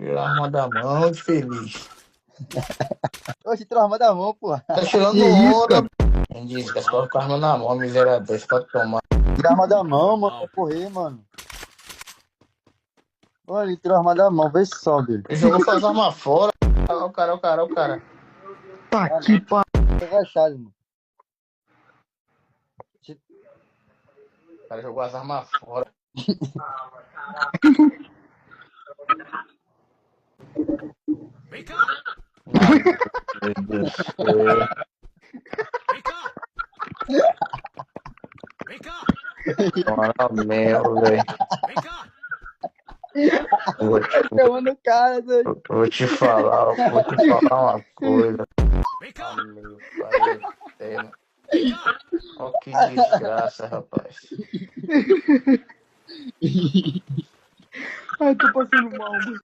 Tira a arma da mão, infeliz. Oxe, tirou a arma da mão, porra. Tá tirando onda. Quem disse que é só com a arma na mão, miserável. Deixa pra tomar. Tira a arma da mão, mano, pra correr, mano. Olha, ele tirou a arma da mão, vê se sobe. Ele jogou suas armas fora. Olha o cara, olha o cara, olha o cara. Tá que pariu. Tá agachado, mano. O cara jogou as armas fora. Vem cá! Meu Deus do céu. Vem cá! Vem cá! Moral mesmo, velho. Vem cá! Chamando o cara, doido. Vou te falar uma coisa. Vem cá! Meu pai eterno. Ó, que desgraça, rapaz. Ai, tô passando mal, mano.